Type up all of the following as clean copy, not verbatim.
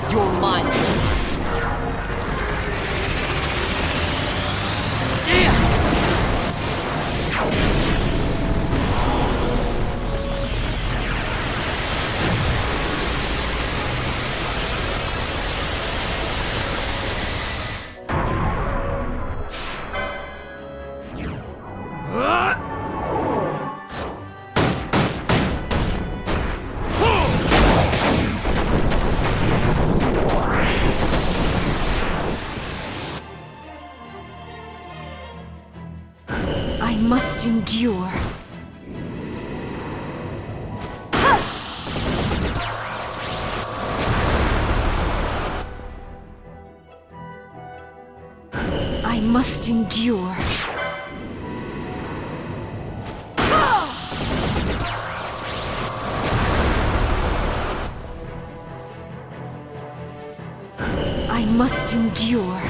You're mine. I must endure. I must endure. I must endure.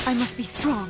I must be strong.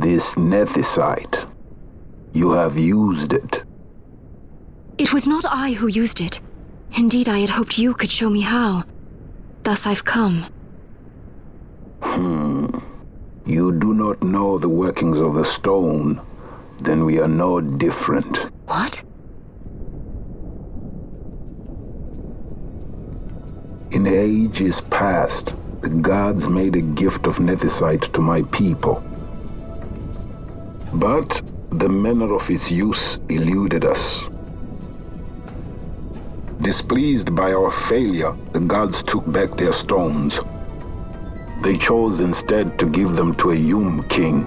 This nethicite. You have used it. It was not I who used it. Indeed, I had hoped you could show me how. Thus I've come. You do not know the workings of the stone, then we are no different. What? In ages past, the gods made a gift of nethicite to my people. But the manner of its use eluded us. Displeased by our failure, the gods took back their stones. They chose instead to give them to a Yum king.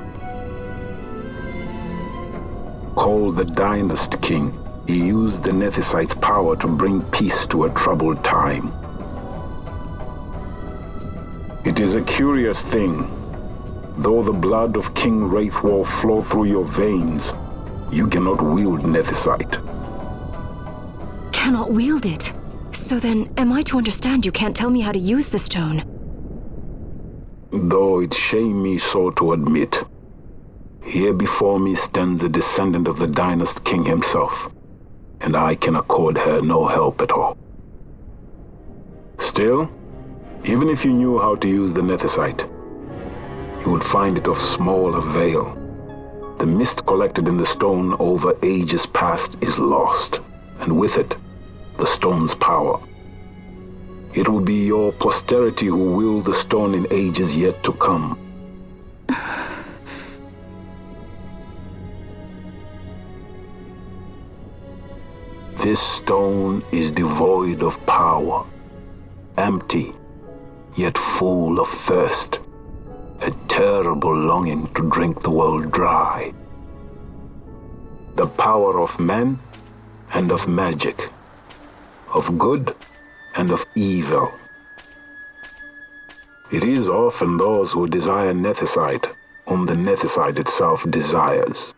Called the Dynast King, he used the nethicite's power to bring peace to a troubled time. It is a curious thing. Though the blood of King Wraithwolf flow through your veins, you cannot wield nethicite. Cannot wield it? So then, am I to understand you can't tell me how to use the stone? Though it shame me so to admit, here before me stands a descendant of the Dynast King himself, and I can accord her no help at all. Still, even if you knew how to use the nethicite, you would find it of small avail. The mist collected in the stone over ages past is lost, and with it, the stone's power. It will be your posterity who wield the stone in ages yet to come. This stone is devoid of power, empty, yet full of thirst, a terrible longing to drink the world dry. The power of men and of magic, of good and of evil. It is often those who desire nethicite whom the nethicite itself desires.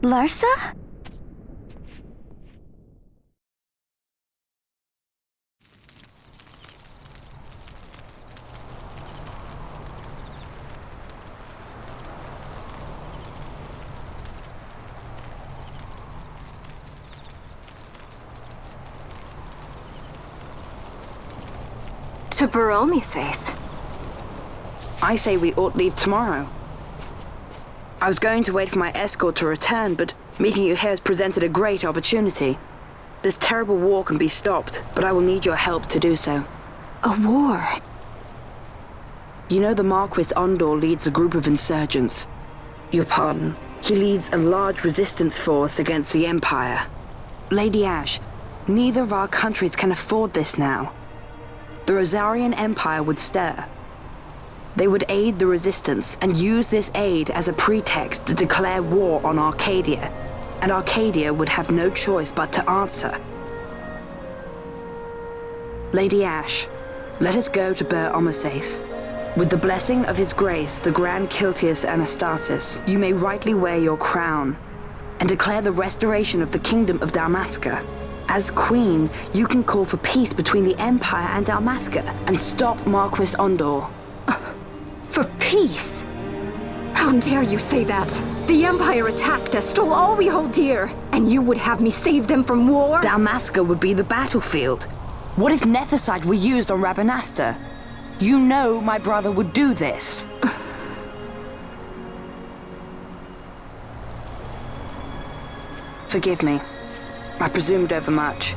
Larsa? To Baromi says. I say we ought leave tomorrow. I was going to wait for my escort to return, but meeting you here has presented a great opportunity. This terrible war can be stopped, but I will need your help to do so. A war? You know the Marquis Ondor leads a group of insurgents. Your pardon. He leads a large resistance force against the Empire. Lady Ash, neither of our countries can afford this now. The Rosarian Empire would stir. They would aid the resistance and use this aid as a pretext to declare war on Arcadia, and Arcadia would have no choice but to answer. Lady Ash, let us go to Ber Omasace. With the blessing of His Grace, the Grand Kiltius Anastasis, you may rightly wear your crown and declare the restoration of the Kingdom of Dalmasca. As Queen, you can call for peace between the Empire and Dalmasca and stop Marquis Ondor. For peace? How dare you say that? The Empire attacked us, stole all we hold dear, and you would have me save them from war? Dalmasca would be the battlefield. What if nethicite were used on Rabanasta? You know my brother would do this. Forgive me. I presumed overmuch.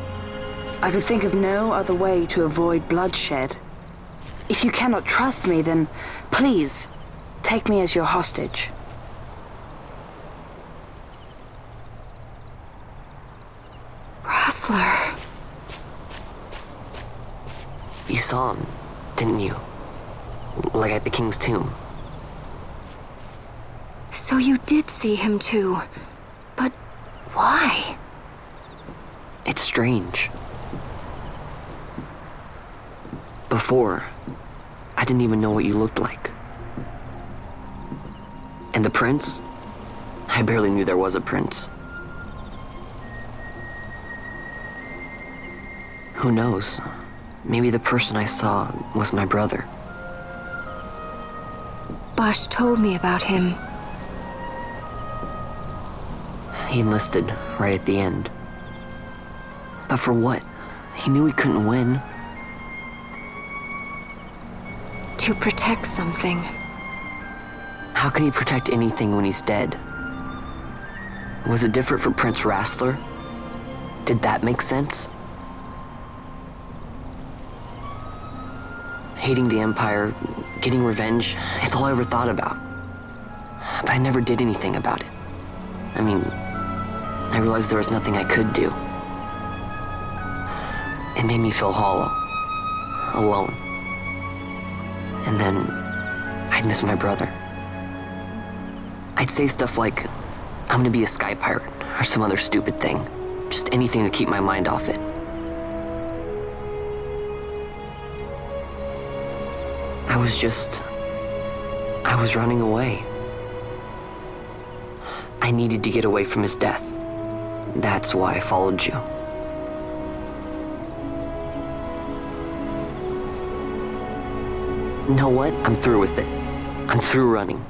I could think of no other way to avoid bloodshed. If you cannot trust me, then please, take me as your hostage. Rustler. You saw him, didn't you? Like at the King's tomb. So you did see him too. But why? It's strange. Before, I didn't even know what you looked like. And the prince? I barely knew there was a prince. Who knows? maybe the person I saw was my brother. Bash told me about him. He enlisted right at the end. But for what? He knew he couldn't win. To protect something. How can he protect anything when he's dead? Was it different for Prince Rastler? Did that make sense? Hating the Empire, getting revenge, it's all I ever thought about. But I never did anything about it. I mean, I realized there was nothing I could do. It made me feel hollow, alone. And then I'd miss my brother. I'd say stuff like, I'm gonna be a sky pirate, or some other stupid thing. Just anything to keep my mind off it. I was running away. I needed to get away from his death. That's why I followed you. You know what? I'm through with it. I'm through running.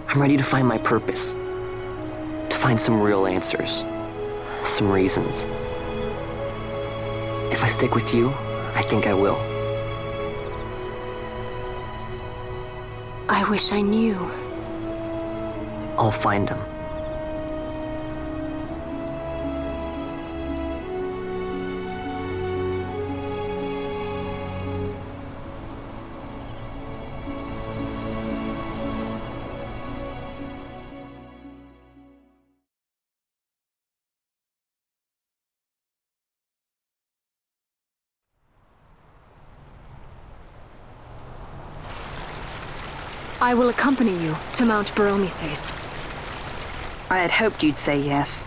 I'm ready to find my purpose. To find some real answers. Some reasons. If I stick with you, I think I will. I wish I knew. I'll find him. I will accompany you to Mount Baromises. I had hoped you'd say yes.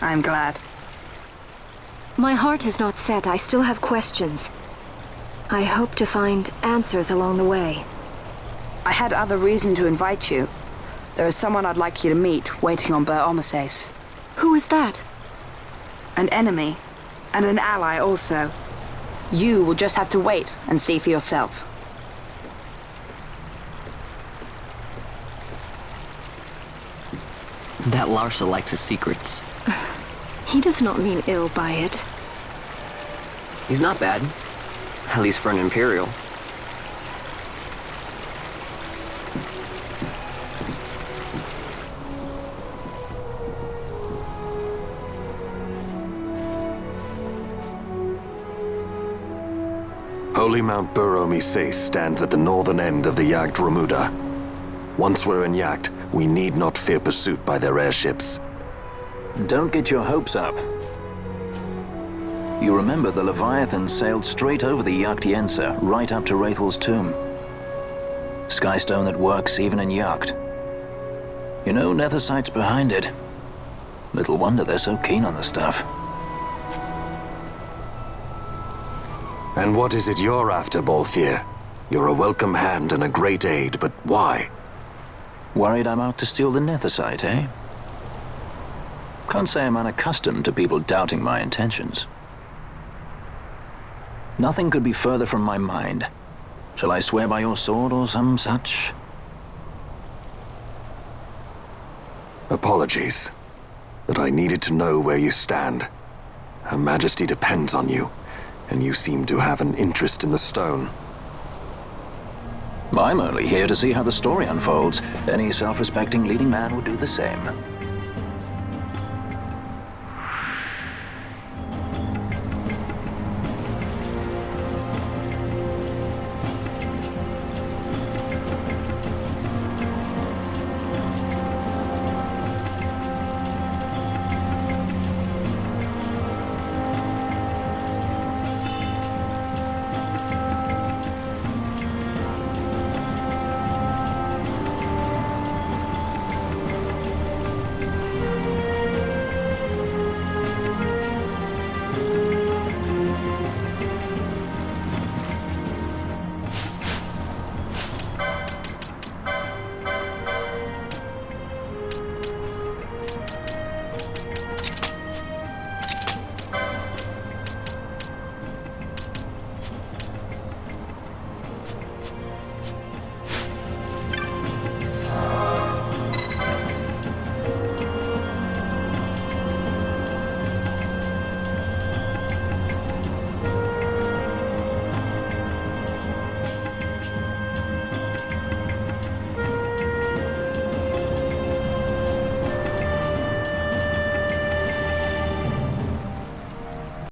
I'm glad. My heart is not set. I still have questions. I hope to find answers along the way. I had other reason to invite you. There is someone I'd like you to meet waiting on Baromises. Who is that? An enemy, and an ally also. You will just have to wait and see for yourself. That Larsa likes his secrets. He does not mean ill by it. He's not bad. At least for an Imperial. Holy Mount Baromises stands at the northern end of the Yacht Remuda. Once we're in Yacht, we need not fear pursuit by their airships. Don't get your hopes up. You remember the Leviathan sailed straight over the Yacht right up to Wraithel's tomb. Skystone that works even in Yacht. You know, Nethersight's behind it. Little wonder they're so keen on the stuff. And what is it you're after, Balthier? You're a welcome hand and a great aid, but why? Worried I'm out to steal the Nethersight, eh? Can't say I'm unaccustomed to people doubting my intentions. Nothing could be further from my mind. Shall I swear by your sword or some such? Apologies, but I needed to know where you stand. Her Majesty depends on you, and you seem to have an interest in the stone. I'm only here to see how the story unfolds. Any self-respecting leading man would do the same.